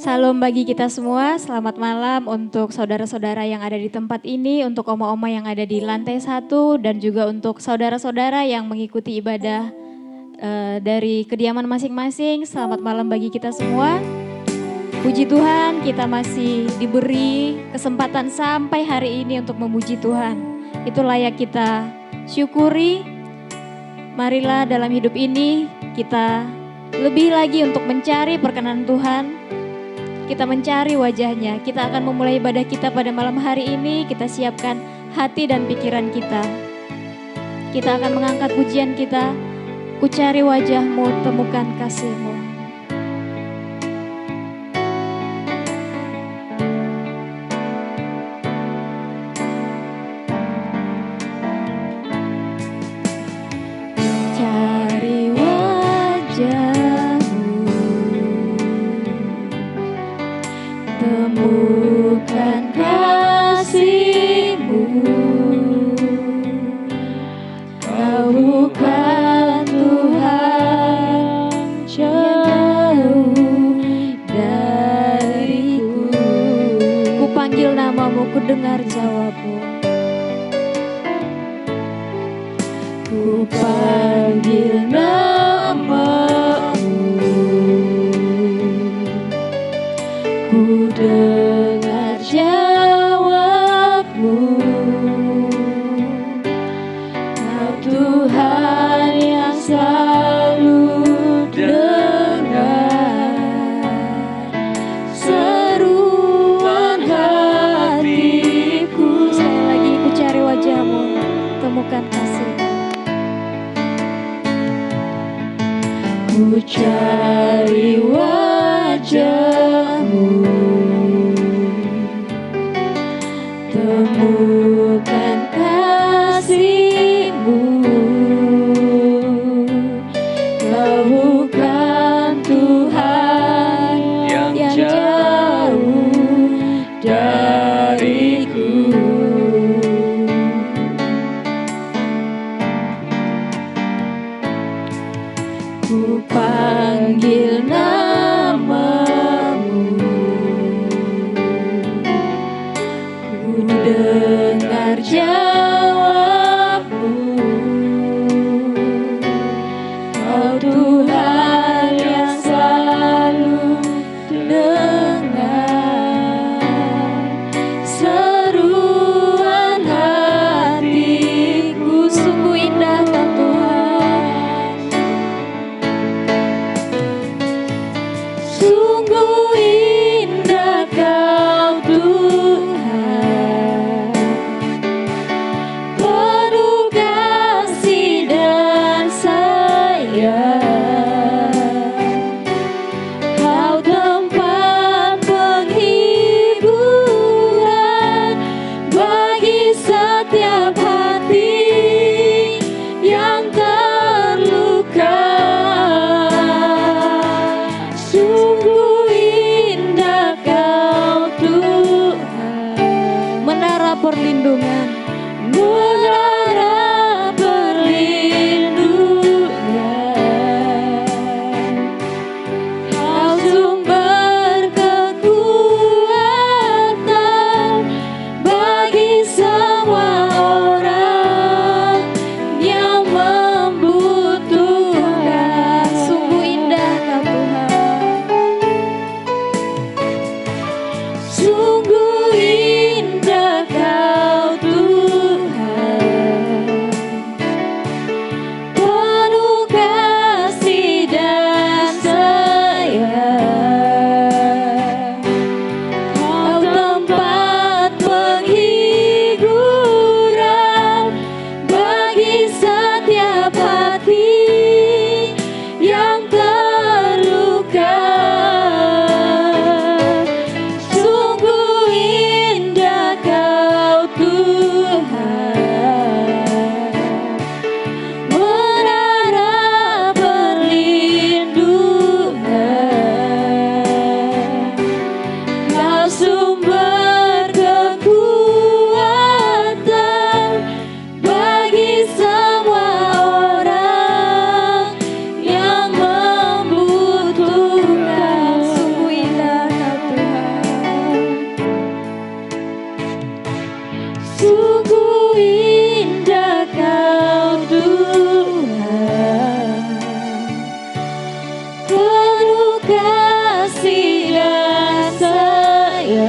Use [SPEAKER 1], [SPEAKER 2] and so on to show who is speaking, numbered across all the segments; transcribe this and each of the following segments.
[SPEAKER 1] Salam bagi kita semua, selamat malam untuk saudara-saudara yang ada di tempat ini, untuk oma-oma yang ada di lantai 1, dan juga untuk saudara-saudara yang mengikuti ibadah dari kediaman masing-masing. Selamat malam bagi kita semua. Puji Tuhan, kita masih diberi kesempatan sampai hari ini untuk memuji Tuhan. Itu layak kita syukuri. Marilah dalam hidup ini kita lebih lagi untuk mencari perkenan Tuhan. Kita mencari wajahnya. Kita akan memulai ibadah kita pada malam hari ini. Kita siapkan hati dan pikiran kita. Kita akan mengangkat pujian kita. Ku cari wajahmu, temukan kasihmu. Cari wajahmu, temukan kasihmu. Kau bukan Tuhan jauh dariku. Ku panggil namamu, ku dengar jawabmu. Ku panggil namamu, ku dengar jawabmu. Kau Tuhan yang selalu dengar seruan hatiku. Sekali lagi, ku cari wajahmu, temukan kasih. Ku cari wajahmu, temukan kasihmu. Kau bukan Tuhan yang jauh dariku. Ku panggil namamu, ku dengar jawabmu. Kau Tuhan yang selalu dengar seruan hatiku. Sungguh indah Kau Tuhan, sungguh indah Kau Tuhan. penuh kasih dan sayang.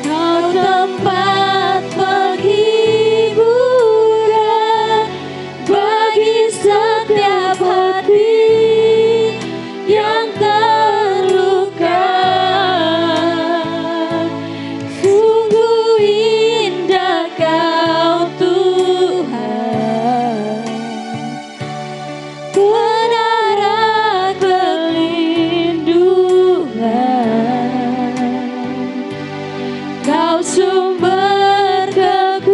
[SPEAKER 1] Kau tempat penghiburan bagi setiap hati yang terluka. Sungguh indah Kau Tuhan, menara perlindungan. Kau sumber kekuatan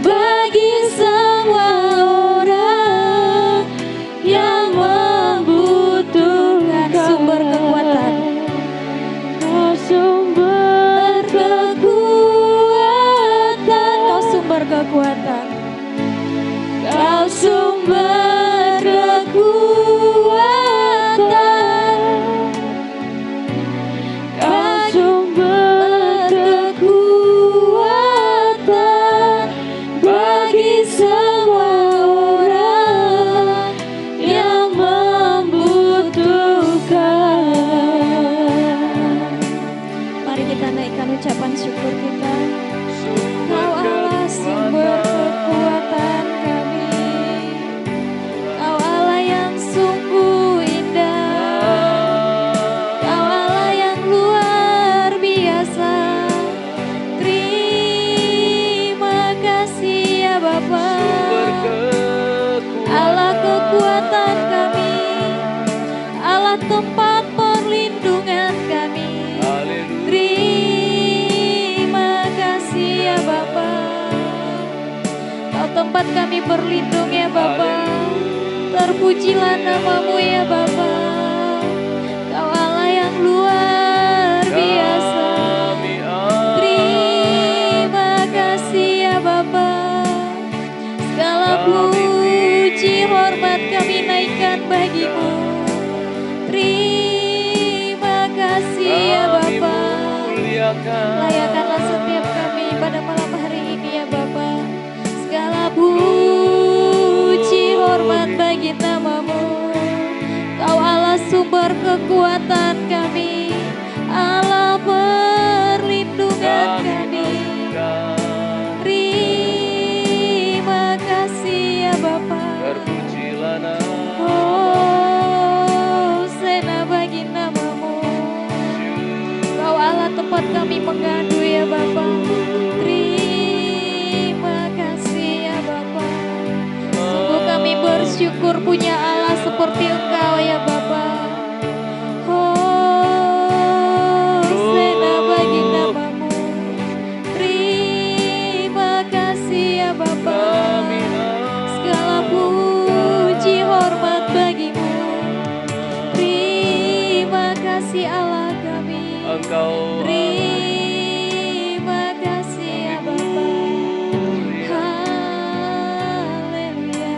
[SPEAKER 1] bagi semua orang yang membutuhkan. Sumber kekuatan. Kau sumber kekuatan. Kau sumber kekuatan. Kau sumber kekuatan. Kau sumber kekuatan bagi semua orang yang membutuhkan. Mari kita naikkan ucapan syukur kita. Kau Allah sumber kekuatan kami. Kau Allah yang sungguh indah. Kau Allah yang luar biasa. Terima kasih ya Bapa. Allah kekuatan kami. Allah tempat perlindungan kami. Terima kasih ya Bapa. Kau tempat kami berlindung ya Bapa. Terpujilah nama-Mu ya Bapa. Kau Allah yang luar biasa. Terima kasih ya Bapa. Segala puji hormat kami naikkan bagi-Mu. Terima kasih ya Bapa. Layakanlah setiap kami pada malam hari ini ya Bapa. Segala puji hormat bagi nama-Mu. Kau Allah sumber kekuatan kami, Allah perlindungan kami. Terima kasih ya Bapa. Oh, sena bagi nama-Mu. Kau Allah tempat kami mengadu ya Bapa. Terima kasih ya Bapa. Sungguh kami bersyukur punya Allah seperti Engkau ya Bapa. Oh, sena bagi nama-Mu. Terima kasih ya Bapa. Segala puji hormat bagi-Mu. Terima kasih Allah kami. Terima kasih ya Bapa. Haleluya.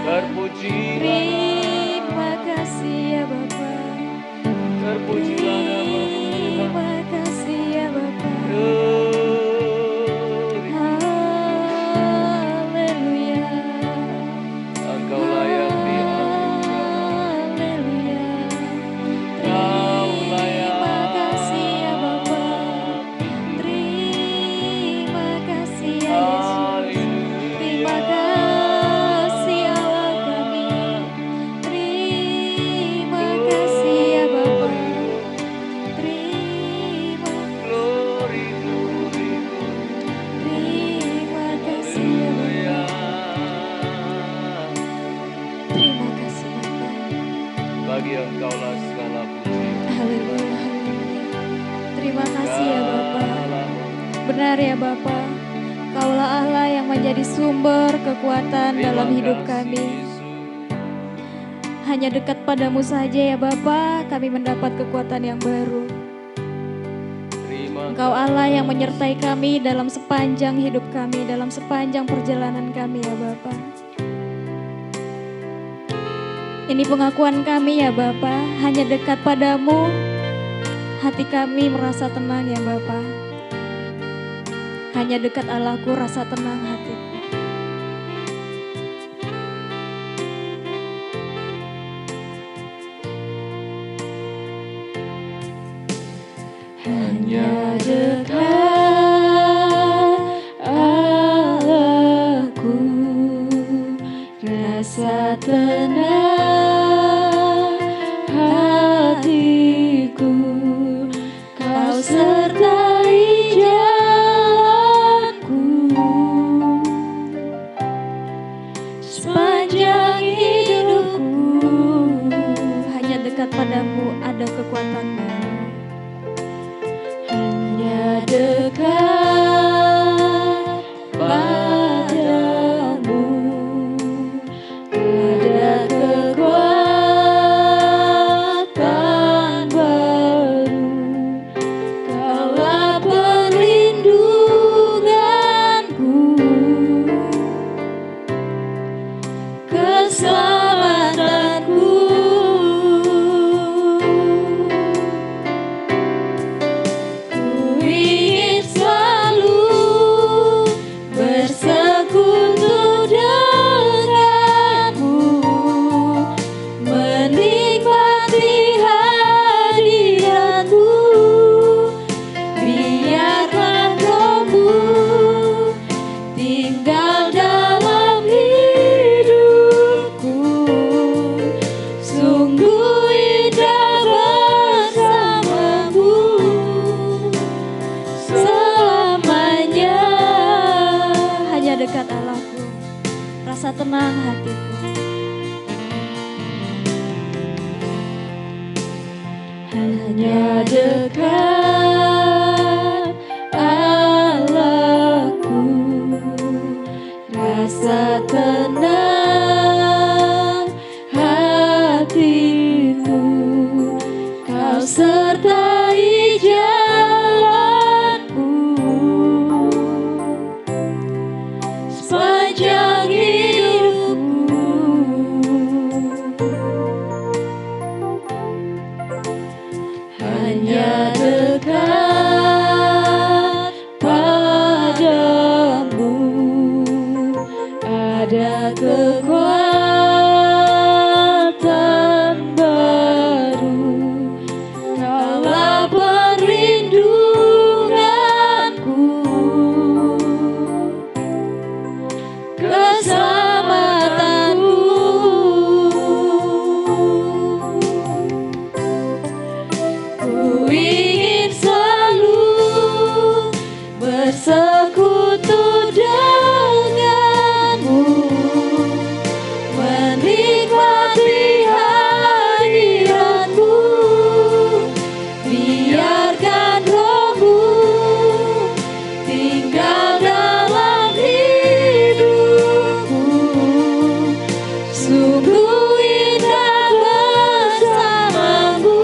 [SPEAKER 1] Terima kasih ya Bapa. Terima kasih ya Bapa. Haleluya. Haleluya. Terima kasih ya Bapa. Terima kasih ya Yesus. Terima kasih Allah kami. Terima kasih ya Bapa. Terima kasih ya Bapa. Terima kasih Bapa.
[SPEAKER 2] Bagi Engkaulah segala puji.
[SPEAKER 1] Haleluya, haleluya. Terima kasih ya Bapa. Benar ya Bapa. Kaulah Allah yang menjadi sumber kekuatan dalam hidup kami. Hanya dekat padamu saja ya Bapa, kami mendapat kekuatan yang baru. Engkau Allah yang menyertai kami dalam sepanjang hidup kami, dalam sepanjang perjalanan kami ya Bapa. Ini pengakuan kami ya Bapa, hanya dekat padamu, hati kami merasa tenang ya Bapa. Hanya dekat Allahku rasa tenang hatiku. hanya dekat Allahku, rasa tenang hatiku, kau sertai jalanku sepanjang hidupku. Hanya dekat padamu ada kekuatan baru. Hanya dekat padamu ada kekuatan baru. Kaulah perlindunganku, keselamatanku. Ku ingin selalu bersekutu denganmu, menikmati hadiratmu. Biarkan Rohmu tinggal dalam hidupku. Sungguh indah bersamamu selamanya. Hanya dekat Allahku, rasa tenang hatiku. Hanya dekat Allahku, rasa tenang hatiku, kau sertai jalanku sepanjang hidupku. Hanya dekat padamu ada kekuatan baru. Kaulah perlindunganku, keselamatanku. Ku ingin selalu bersekutu denganmu, menikmati hadiratmu. Biarkan Rohmu tinggal dalam hidupku. Sungguh indah bersamamu.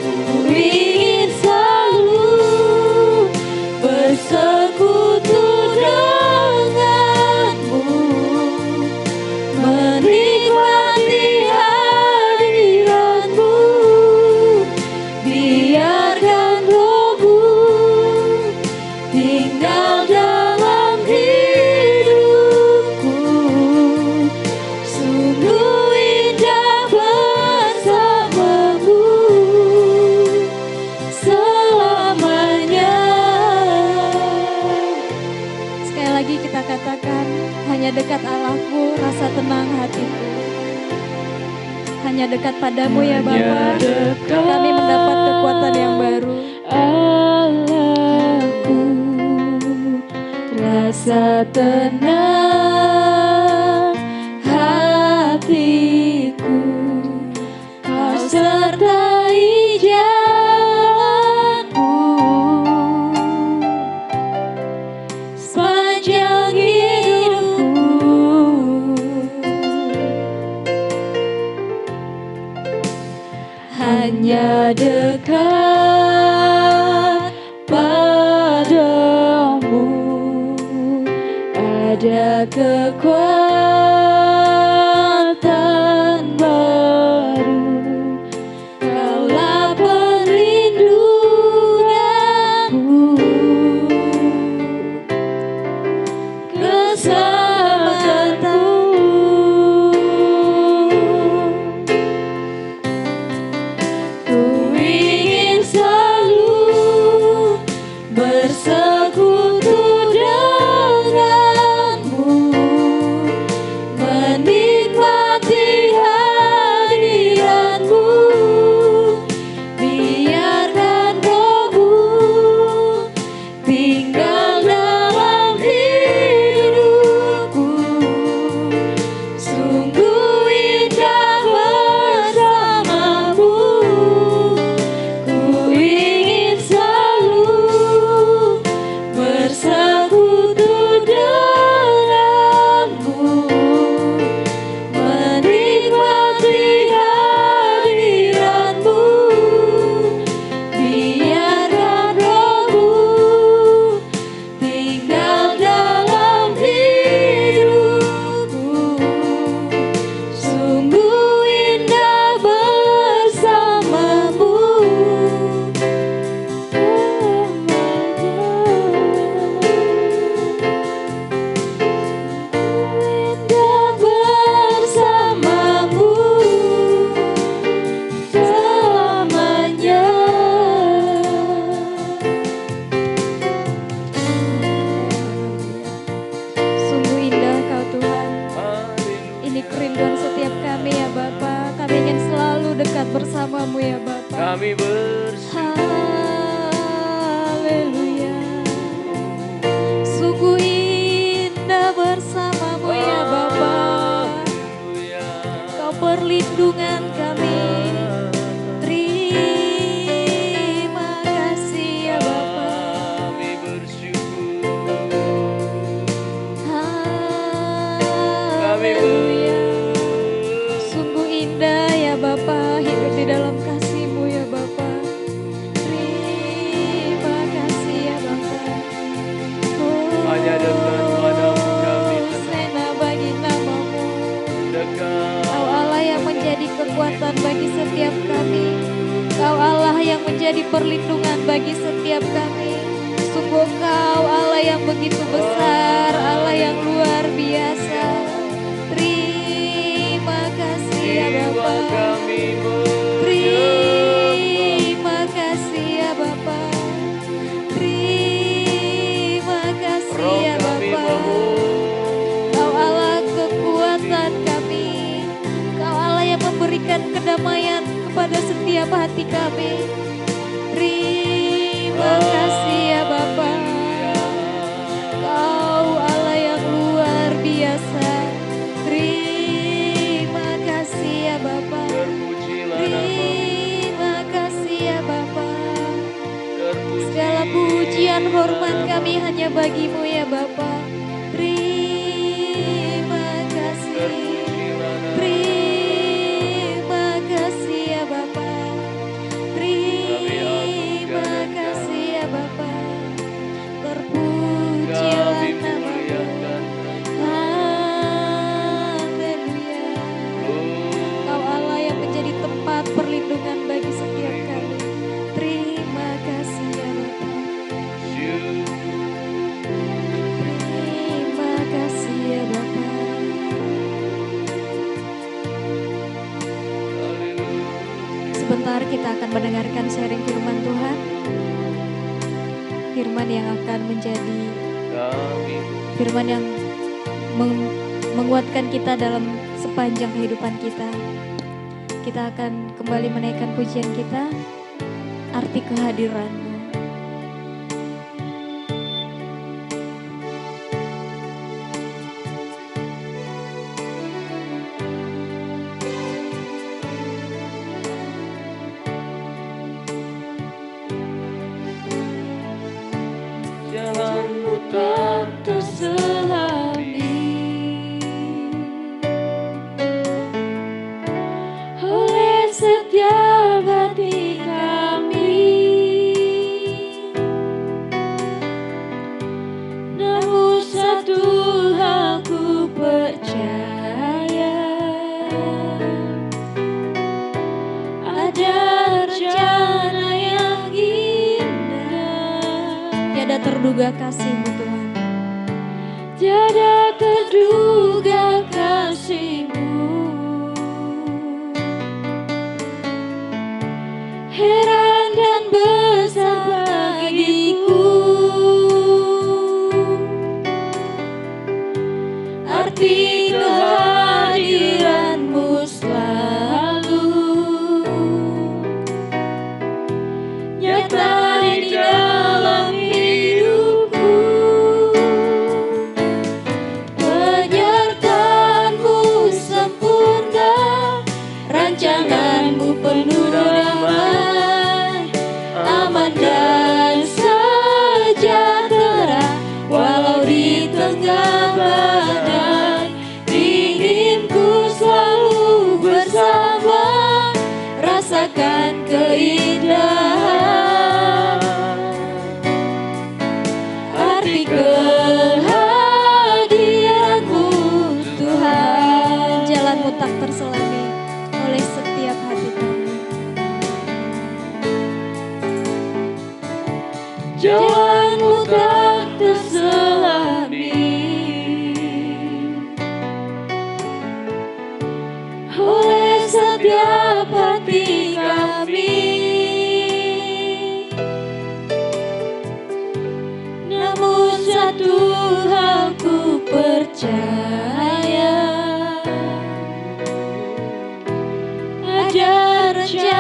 [SPEAKER 1] Ku ingin selalu bersekutu denganmu, menikmati hadiratmu. Biarkan Rohmu tinggal dalam hidupku. Sungguh indah bersamamu selamanya. Sekali lagi kita katakan, hanya dekat Allahku, rasa tenang hatiku. Hanya dekat padamu ya Bapa, kami mendapat kekuatan yang baru. Allahku, rasa tenang hatiku, kau sertai jalanku sepanjang hidupku. Hanya dekat padamu ada kekuatan baru. Kaulah perlindunganku, keselamatanku. Ku ingin selalu bersamamu ya Bapa.
[SPEAKER 2] Kami bersyukur.
[SPEAKER 1] Haleluya. Sungguh indah bersamamu ya Bapa. Kau perlindungan kami. Terima kasih ya Bapa.
[SPEAKER 2] Kami bersyukur.
[SPEAKER 1] Haleluya. Sungguh indah ya Bapa hidup di dalam kasih-Mu ya Bapa. Terima kasih ya Bapa.
[SPEAKER 2] Hanya dekat padamu kami
[SPEAKER 1] Sena bagi namamu.
[SPEAKER 2] dekat.
[SPEAKER 1] Kau Allah yang menjadi kekuatan bagi setiap kami. Kau Allah yang menjadi perlindungan bagi setiap kami. Sungguh Kau Allah yang begitu besar, Allah yang luar biasa. Terima kasih ya Bapa.
[SPEAKER 2] Kami
[SPEAKER 1] Terima kasih ya Bapa. Terima kasih ya Bapa. Kau Allah kekuatan kami. Kau Allah yang memberikan kedamaian kepada setiap hati kami. Terima kasih ya Bapa. Kau Allah yang luar biasa. Terima kasih ya Bapa. Terima kasih ya Bapa. Segala pujian hormat kami hanya bagimu ya Bapa. Terima kasih. Terima kasih ya Bapa. Terima kasih ya Bapa. Terpujilah namamu. Haleluya. Kau Allah yang menjadi tempat perlindungan bagi setiap kami. Terima kasih ya Bapa. Terima kasih ya Bapa. Sebentar kita akan mendengarkan sharing firman Tuhan. Firman yang akan menjadi firman yang menguatkan kita dalam sepanjang kehidupan kita. Kita akan kembali menaikkan pujian kita, arti kehadiran-Mu.
[SPEAKER 2] Jalanmu tak
[SPEAKER 1] terselami oleh setiap hati kami. Namun satu hal ku percaya, ada rencana yang indah. Tiada terduga kasih-Mu Tuhan. Tiada terduga kasih-Mu. Heran dan besar bagiku arti kehadiran-Mu selalu nyata di dalam hidupku. Penyertaan-Mu sempurna, rancangan-Mu penuh damai, aman dan sejahtera walau di tengah badai. Inginku selalu bersama, rasakan keindahan arti kehadiran-Mu Tuhan. Jalan-Mu tak terselami oleh setiap hati kami. Jalan-Mu tak terselami oleh setiap hati kami. Namun satu hal ku percaya, ada rencana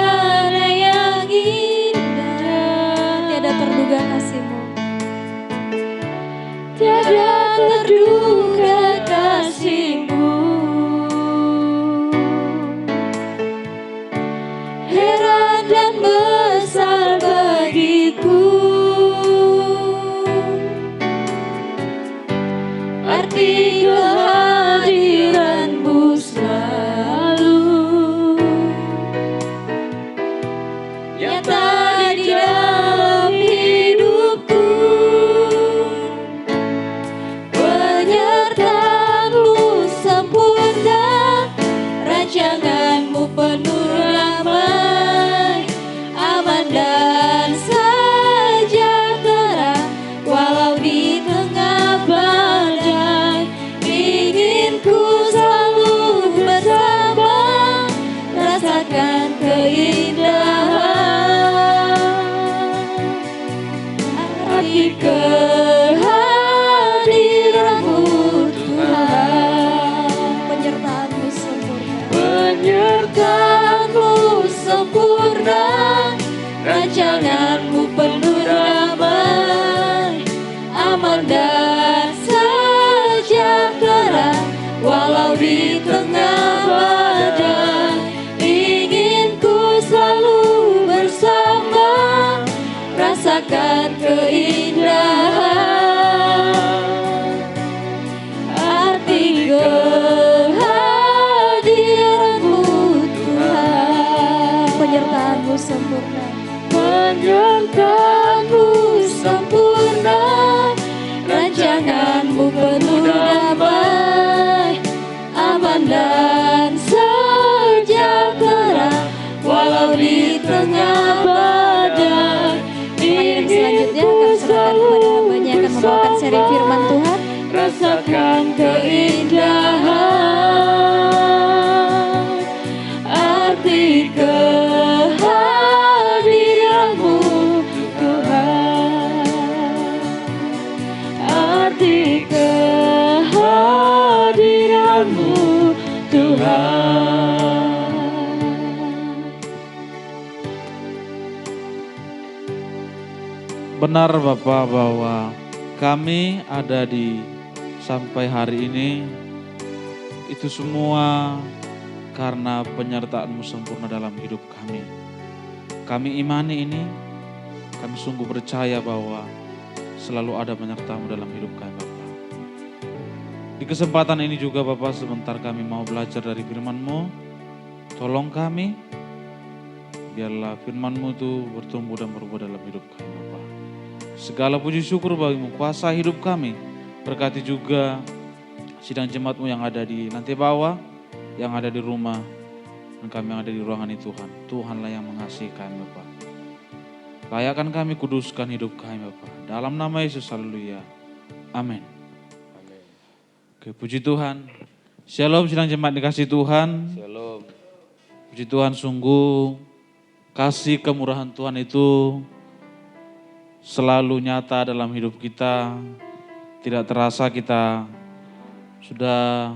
[SPEAKER 1] Penyertaanmu sempurna, rancanganmu penuh damai, aman dan sejahtera, walau di tengah badai. Ingin ku selalu bersama, rasakan keindahan, arti kehadiranmu Tuhan. Penyertaanmu sempurna, penyertaanmu sempurna, rancanganmu penuh damai, aman dan sejahtera, walau di tengah badai. Yang selanjutnya akan serahkan kepada hambanya yang akan membawakan seri firman Tuhan. Rasakan keindahan, arti kehadiranmu Tuhan, arti kehadiranmu Tuhan.
[SPEAKER 3] Benar Bapak bahwa kami ada di sampai hari ini itu semua karena penyertaan-Mu sempurna dalam hidup kami. Kami imani ini, kami sungguh percaya bahwa selalu ada penyertaan-Mu dalam hidup kami Bapak. Di kesempatan ini juga Bapak, sebentar kami mau belajar dari firman-Mu. Tolong kami, biarlah firman-Mu itu bertumbuh dan berubah dalam hidup kami Bapak. Segala puji syukur bagi-Mu, kuasa hidup kami. Berkati juga sidang jemaat-Mu yang ada di lantai bawah, yang ada di rumah, dan kami yang ada di ruangan ini Tuhan. Tuhanlah yang mengasihi kami Bapak. Layakkan kami, kuduskan hidup kami Bapak. Dalam nama Yesus, haleluya. Amin. Oke, puji Tuhan. Shalom sidang jemaat dikasih Tuhan.
[SPEAKER 2] Shalom.
[SPEAKER 3] Puji Tuhan, sungguh kasih kemurahan Tuhan itu selalu nyata dalam hidup kita. Tidak terasa kita sudah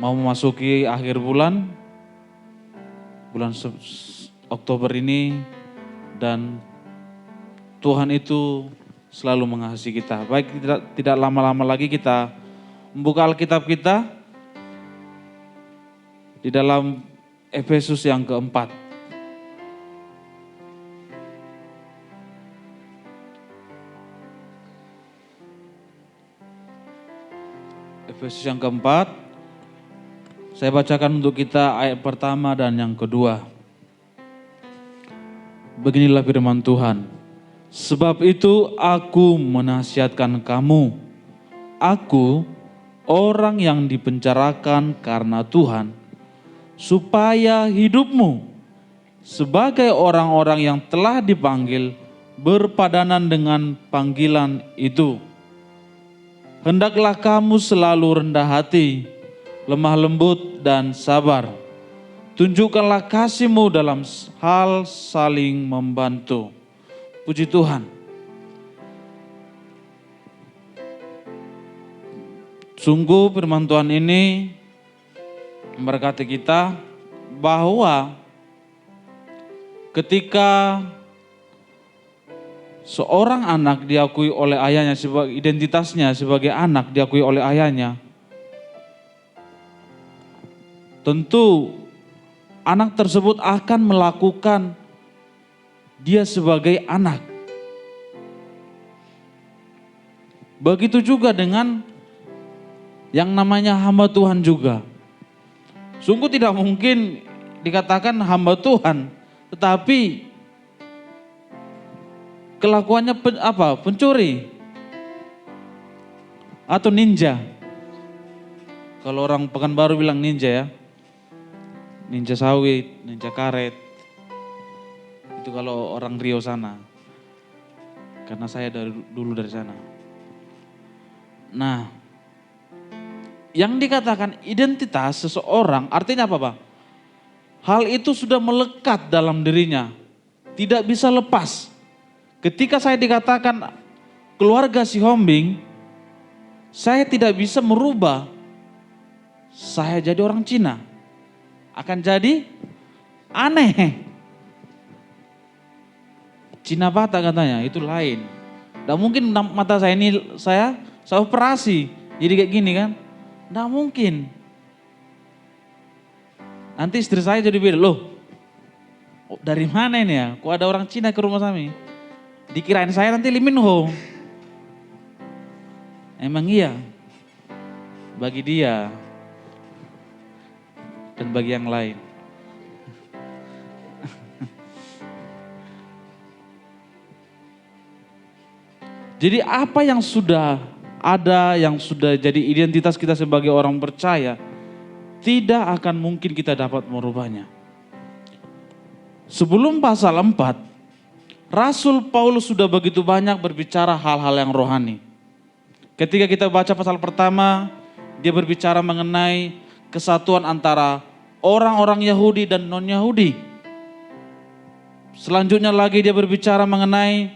[SPEAKER 3] mau memasuki akhir bulan Oktober ini, dan Tuhan itu selalu mengasihi kita. Baik, tidak lama-lama lagi kita membuka Alkitab kita di dalam Efesus yang keempat. Efesus yang keempat, saya bacakan untuk kita ayat pertama dan yang kedua. Beginilah firman Tuhan. Sebab itu aku menasihatkan kamu, aku orang yang dipenjarakan karena Tuhan, supaya hidupmu sebagai orang-orang yang telah dipanggil berpadanan dengan panggilan itu. Hendaklah kamu selalu rendah hati, lemah lembut dan sabar. Tunjukkanlah kasih-Mu dalam hal saling membantu. Puji Tuhan. Sungguh firman Tuhan ini memberkati kita bahwa ketika seorang anak diakui oleh ayahnya, sebagai identitasnya sebagai anak diakui oleh ayahnya, tentu anak tersebut akan melakukan dia sebagai anak. Begitu juga dengan yang namanya hamba Tuhan juga. Sungguh tidak mungkin dikatakan hamba Tuhan, tetapi kelakuannya pencuri atau ninja. Kalau orang Pekanbaru bilang ninja ya. Ninja sawit, ninja karet. Itu kalau orang Riau sana. Karena saya dulu dari sana. Nah, yang dikatakan identitas seseorang artinya apa, Pak? Hal itu sudah melekat dalam dirinya. Tidak bisa lepas. Ketika saya dikatakan keluarga Sihombing, saya tidak bisa merubah saya jadi orang Cina. akan jadi aneh. Cina bata katanya, itu lain. Tidak mungkin mata saya ini saya operasi, jadi kayak gini kan. Tidak mungkin. Nanti istri saya jadi beda, loh dari mana ini ya? Kok ada orang Cina ke rumah kami? Dikirain saya nanti Lee Min Ho. Emang iya, bagi dia dan bagi yang lain. Jadi apa yang sudah ada, yang sudah jadi identitas kita sebagai orang percaya, tidak akan mungkin kita dapat merubahnya. Sebelum pasal 4, Rasul Paulus sudah begitu banyak berbicara hal-hal yang rohani. Ketika kita baca pasal pertama, dia berbicara mengenai kesatuan antara orang-orang Yahudi dan non-Yahudi. Selanjutnya lagi dia berbicara mengenai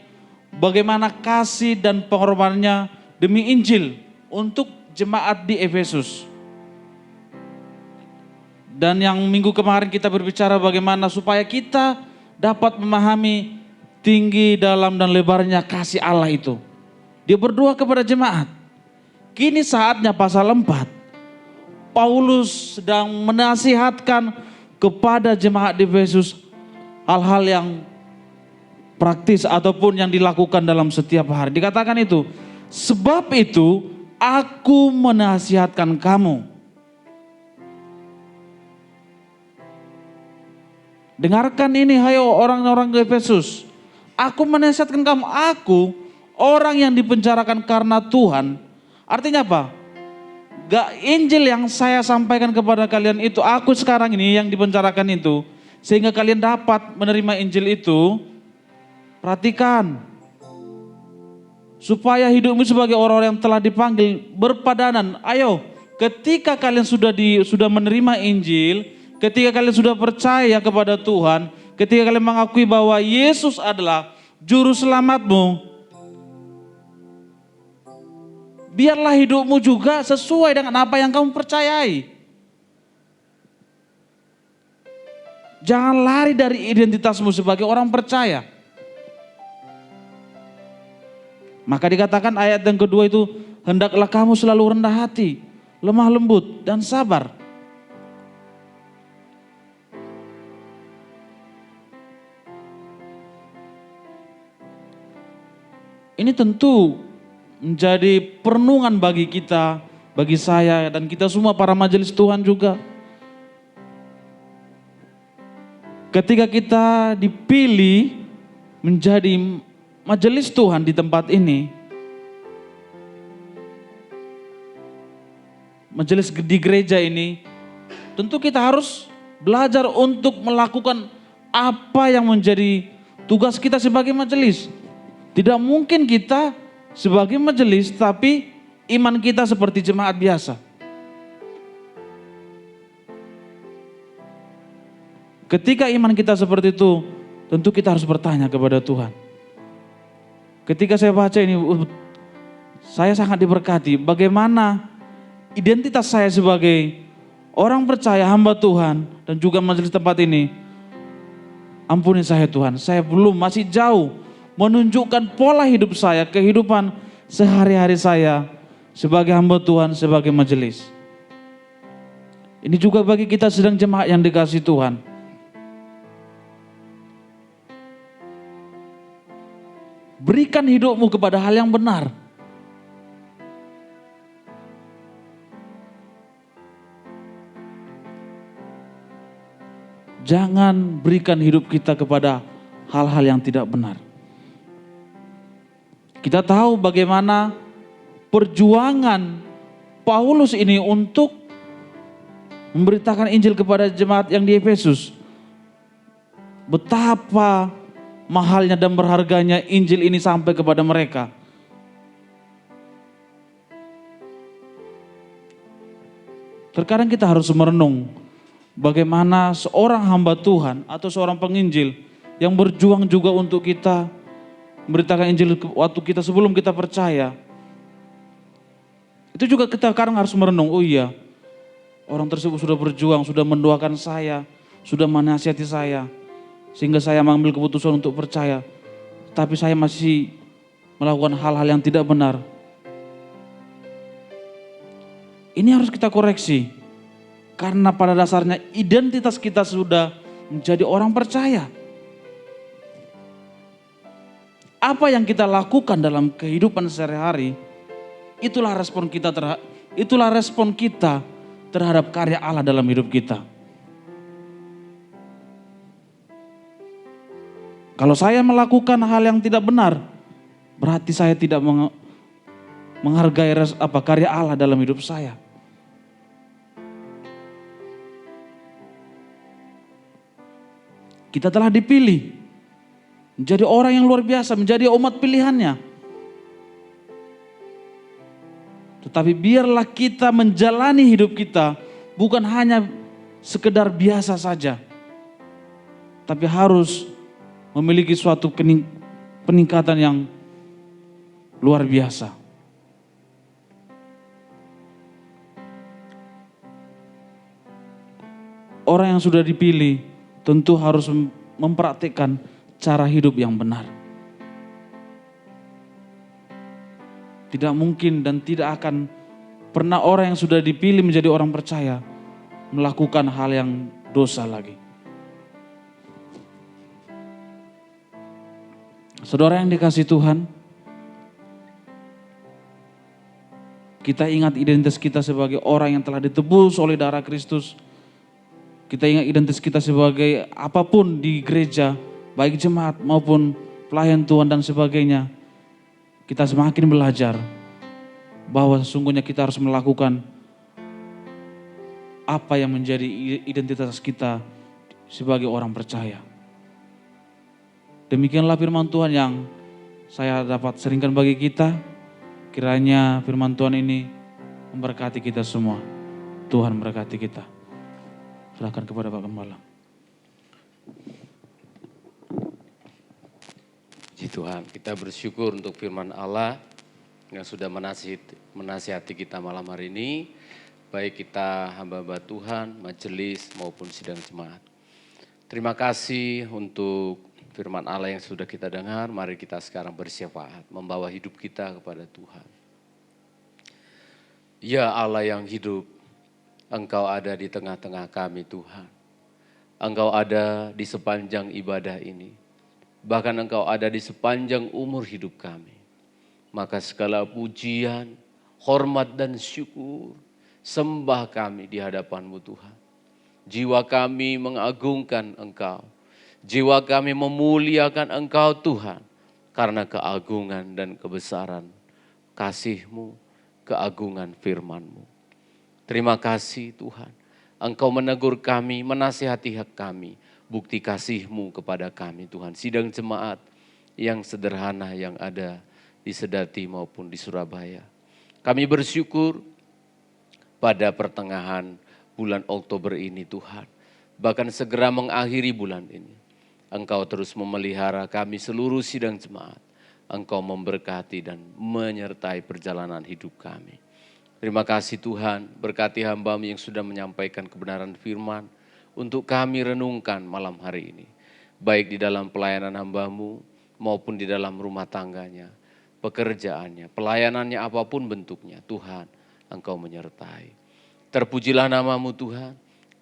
[SPEAKER 3] bagaimana kasih dan pengorbanannya demi Injil untuk jemaat di Efesus. Dan yang minggu kemarin kita berbicara bagaimana supaya kita dapat memahami tinggi, dalam dan lebarnya kasih Allah itu. Dia berdoa kepada jemaat. Kini saatnya pasal 4. Paulus sedang menasihatkan kepada jemaat di Efesus hal-hal yang praktis ataupun yang dilakukan dalam setiap hari. Dikatakan itu, sebab itu aku menasihatkan kamu. Dengarkan ini hai orang-orang di Efesus. Aku menasihatkan kamu, aku orang yang dipenjarakan karena Tuhan. Artinya apa? Gak Injil yang saya sampaikan kepada kalian itu, aku sekarang ini yang dipenjarakan itu. Sehingga kalian dapat menerima Injil itu. Perhatikan. Supaya hidupmu sebagai orang-orang yang telah dipanggil berpadanan. Ayo, ketika kalian sudah menerima Injil, ketika kalian sudah percaya kepada Tuhan, ketika kalian mengakui bahwa Yesus adalah juru selamatmu, biarlah hidupmu juga sesuai dengan apa yang kamu percayai. Jangan lari dari identitasmu sebagai orang percaya. Maka dikatakan ayat yang kedua itu, hendaklah kamu selalu rendah hati, lemah lembut dan sabar. Ini tentu menjadi perenungan bagi kita, bagi saya dan kita semua para majelis Tuhan juga. Ketika kita dipilih menjadi majelis Tuhan di tempat ini, majelis di gereja ini, tentu kita harus belajar untuk melakukan apa yang menjadi tugas kita sebagai majelis. Tidak mungkin kita sebagai majelis tapi iman kita seperti jemaat biasa. Ketika iman kita seperti itu, tentu kita harus bertanya kepada Tuhan. Ketika saya baca ini, saya sangat diberkati. Bagaimana identitas saya sebagai orang percaya, hamba Tuhan, dan juga majelis tempat ini. Ampuni saya Tuhan, saya belum, masih jauh menunjukkan pola hidup saya, kehidupan sehari-hari saya sebagai hamba Tuhan, sebagai majelis. Ini juga bagi kita sedang jemaat yang dikasihi Tuhan. Berikan hidupmu kepada hal yang benar. Jangan berikan hidup kita kepada hal-hal yang tidak benar. Kita tahu bagaimana perjuangan Paulus ini untuk memberitakan Injil kepada jemaat yang di Efesus. Betapa mahalnya dan berharganya Injil ini sampai kepada mereka. Terkadang kita harus merenung bagaimana seorang hamba Tuhan atau seorang penginjil yang berjuang juga untuk kita memberitakan Injil waktu kita sebelum kita percaya. Itu juga kita sekarang harus merenung, oh iya, Orang tersebut sudah berjuang, sudah mendoakan saya, sudah menasihati saya. Sehingga saya mengambil keputusan untuk percaya. Tapi saya masih melakukan hal-hal yang tidak benar. Ini harus kita koreksi. Karena pada dasarnya identitas kita sudah menjadi orang percaya. Apa yang kita lakukan dalam kehidupan sehari-hari, itulah respon kita terhadap karya Allah dalam hidup kita. Kalau saya melakukan hal yang tidak benar, berarti saya tidak menghargai karya Allah dalam hidup saya. Kita telah dipilih menjadi orang yang luar biasa, menjadi umat pilihannya. Tetapi biarlah kita menjalani hidup kita bukan hanya sekedar biasa saja. Tapi harus memiliki suatu peningkatan yang luar biasa. Orang yang sudah dipilih tentu harus mempraktikkan cara hidup yang benar. Tidak mungkin dan tidak akan pernah orang yang sudah dipilih menjadi orang percaya melakukan hal yang dosa lagi. Saudara yang dikasihi Tuhan, kita ingat identitas kita sebagai orang yang telah ditebus oleh darah Kristus. Kita ingat identitas kita sebagai apapun di gereja, baik jemaat maupun pelayan Tuhan dan sebagainya. Kita semakin belajar bahwa sesungguhnya kita harus melakukan apa yang menjadi identitas kita sebagai orang percaya. Demikianlah firman Tuhan yang saya dapat seringkan bagi kita. Kiranya firman Tuhan ini memberkati kita semua. Tuhan memberkati kita. Silakan kepada Pak Gembala.
[SPEAKER 2] Puji Tuhan, kita bersyukur untuk firman Allah yang sudah menasihati kita malam hari ini. Baik kita hamba-hamba Tuhan, majelis maupun sidang jemaat. Terima kasih untuk firman Allah yang sudah kita dengar. Mari kita sekarang bersyafaat, membawa hidup kita kepada Tuhan. Ya Allah yang hidup, Engkau ada di tengah-tengah kami Tuhan. Engkau ada di sepanjang ibadah ini. Bahkan Engkau ada di sepanjang umur hidup kami. Maka segala pujian, hormat dan syukur, sembah kami di hadapan-Mu Tuhan. Jiwa kami mengagungkan Engkau. Jiwa kami memuliakan Engkau Tuhan. Karena keagungan dan kebesaran kasih-Mu, keagungan firman-Mu. Terima kasih Tuhan, Engkau menegur kami, menasihati hak kami, bukti kasih-Mu kepada kami Tuhan. Sidang jemaat yang sederhana yang ada di Sedati maupun di Surabaya. Kami bersyukur pada pertengahan bulan Oktober ini Tuhan. Bahkan segera mengakhiri bulan ini. Engkau terus memelihara kami seluruh sidang jemaat. Engkau memberkati dan menyertai perjalanan hidup kami. Terima kasih Tuhan, berkati hamba-Mu yang sudah menyampaikan kebenaran firman untuk kami renungkan malam hari ini. Baik di dalam pelayanan hamba-Mu maupun di dalam rumah tangganya, pekerjaannya, pelayanannya apapun bentuknya. Tuhan, Engkau menyertai. Terpujilah nama-Mu Tuhan,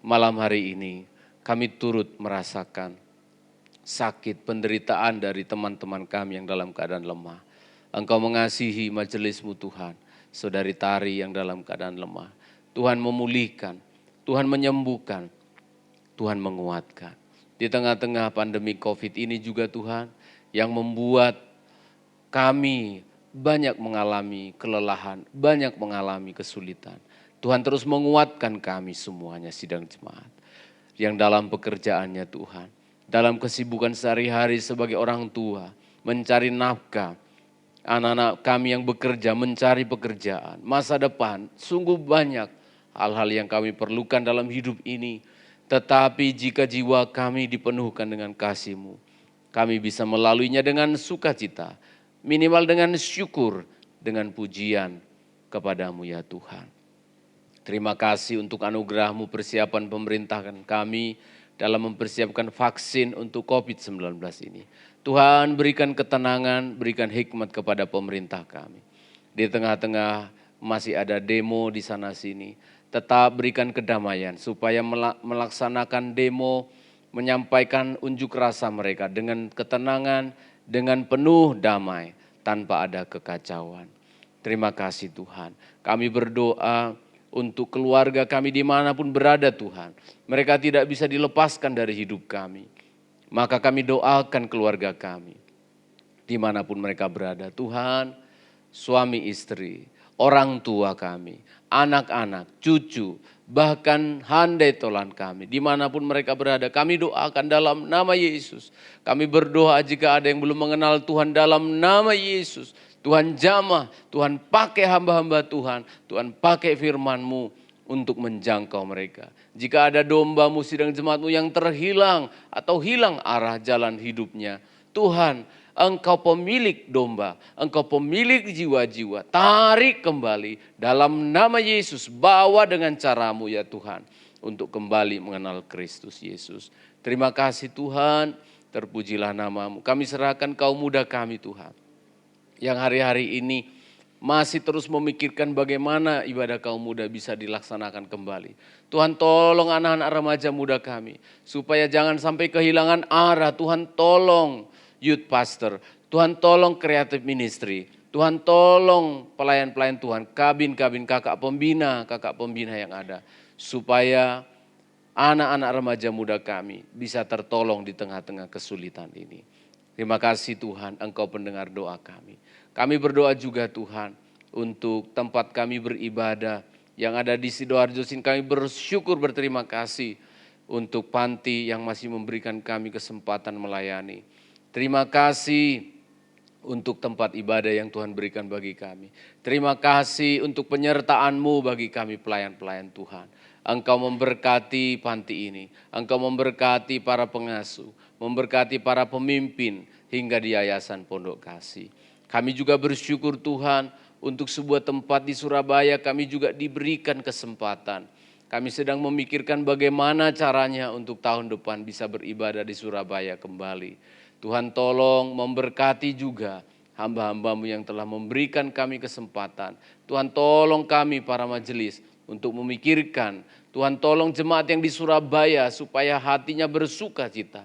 [SPEAKER 2] malam hari ini kami turut merasakan sakit, penderitaan dari teman-teman kami yang dalam keadaan lemah. Engkau mengasihi majelis-Mu Tuhan. Saudari Tari yang dalam keadaan lemah. Tuhan memulihkan, Tuhan menyembuhkan, Tuhan menguatkan. Di tengah-tengah pandemi COVID ini juga Tuhan yang membuat kami banyak mengalami kelelahan, banyak mengalami kesulitan. Tuhan terus menguatkan kami semuanya sidang jemaat. Yang dalam pekerjaannya Tuhan, dalam kesibukan sehari-hari sebagai orang tua, mencari nafkah, anak-anak kami yang bekerja, mencari pekerjaan, masa depan, sungguh banyak hal-hal yang kami perlukan dalam hidup ini. Tetapi jika jiwa kami dipenuhkan dengan kasih-Mu, kami bisa melaluinya dengan sukacita, minimal dengan syukur, dengan pujian kepada-Mu ya Tuhan. Terima kasih untuk anugerah-Mu persiapan pemerintahan kami dalam mempersiapkan vaksin untuk COVID-19 ini. Tuhan berikan ketenangan, berikan hikmat kepada pemerintah kami. Di tengah-tengah masih ada demo di sana sini, tetap berikan kedamaian supaya melaksanakan demo, menyampaikan unjuk rasa mereka dengan ketenangan, dengan penuh damai, tanpa ada kekacauan. Terima kasih Tuhan. Kami berdoa untuk keluarga kami dimanapun berada Tuhan. Mereka tidak bisa dilepaskan dari hidup kami. Maka kami doakan keluarga kami. Dimanapun mereka berada Tuhan, suami istri, orang tua kami, anak-anak, cucu, bahkan handai tolan kami. Dimanapun mereka berada kami doakan dalam nama Yesus. Kami berdoa jika ada yang belum mengenal Tuhan dalam nama Yesus. Tuhan jamah, Tuhan pakai hamba-hamba Tuhan, Tuhan pakai firman-Mu untuk menjangkau mereka. Jika ada domba-Mu, sidang jemaat-Mu yang terhilang atau hilang arah jalan hidupnya, Tuhan, Engkau pemilik domba, Engkau pemilik jiwa-jiwa, tarik kembali dalam nama Yesus, bawa dengan cara-Mu ya Tuhan, untuk kembali mengenal Kristus Yesus. Terima kasih Tuhan, terpujilah nama-Mu. Kami serahkan kaum muda kami Tuhan, yang hari-hari ini masih terus memikirkan bagaimana ibadah kaum muda bisa dilaksanakan kembali. Tuhan tolong anak-anak remaja muda kami, supaya jangan sampai kehilangan arah. Tuhan tolong youth pastor, Tuhan tolong creative ministry, Tuhan tolong pelayan-pelayan Tuhan, kabin-kabin kakak pembina yang ada. Supaya anak-anak remaja muda kami bisa tertolong di tengah-tengah kesulitan ini. Terima kasih Tuhan, Engkau pendengar doa kami. Kami berdoa juga Tuhan untuk tempat kami beribadah yang ada di Sidoarjo. Kami bersyukur berterima kasih untuk panti yang masih memberikan kami kesempatan melayani. Terima kasih untuk tempat ibadah yang Tuhan berikan bagi kami. Terima kasih untuk penyertaan-Mu bagi kami pelayan-pelayan Tuhan. Engkau memberkati panti ini, Engkau memberkati para pengasuh, memberkati para pemimpin hingga di Yayasan Pondok Kasih. Kami juga bersyukur Tuhan untuk sebuah tempat di Surabaya kami juga diberikan kesempatan. Kami sedang memikirkan bagaimana caranya untuk tahun depan bisa beribadah di Surabaya kembali. Tuhan tolong memberkati juga hamba-hamba-Mu yang telah memberikan kami kesempatan. Tuhan tolong kami para majelis untuk memikirkan. Tuhan tolong jemaat yang di Surabaya supaya hatinya bersuka cita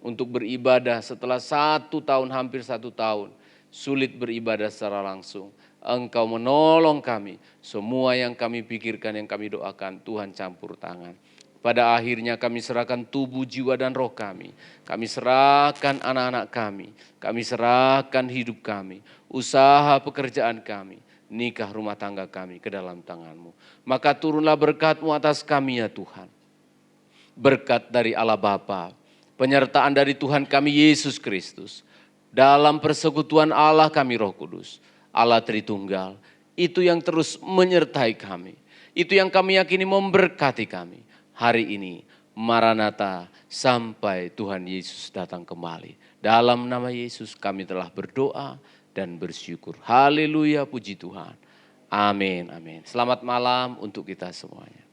[SPEAKER 2] untuk beribadah setelah 1 tahun, hampir 1 tahun. Sulit beribadah secara langsung. Engkau menolong kami. Semua yang kami pikirkan, yang kami doakan, Tuhan campur tangan. Pada akhirnya kami serahkan tubuh, jiwa, dan roh kami. Kami serahkan anak-anak kami. Kami serahkan hidup kami. Usaha pekerjaan kami. Nikah rumah tangga kami ke dalam tangan-Mu. Maka turunlah berkat-Mu atas kami ya Tuhan. Berkat dari Allah Bapa. Penyertaan dari Tuhan kami Yesus Kristus. Dalam persekutuan Allah kami Roh Kudus. Allah Tritunggal. Itu yang terus menyertai kami. Itu yang kami yakini memberkati kami. Hari ini Maranatha sampai Tuhan Yesus datang kembali. Dalam nama Yesus kami telah berdoa dan bersyukur. Haleluya, puji Tuhan. Amin, amin. Selamat malam untuk kita semuanya.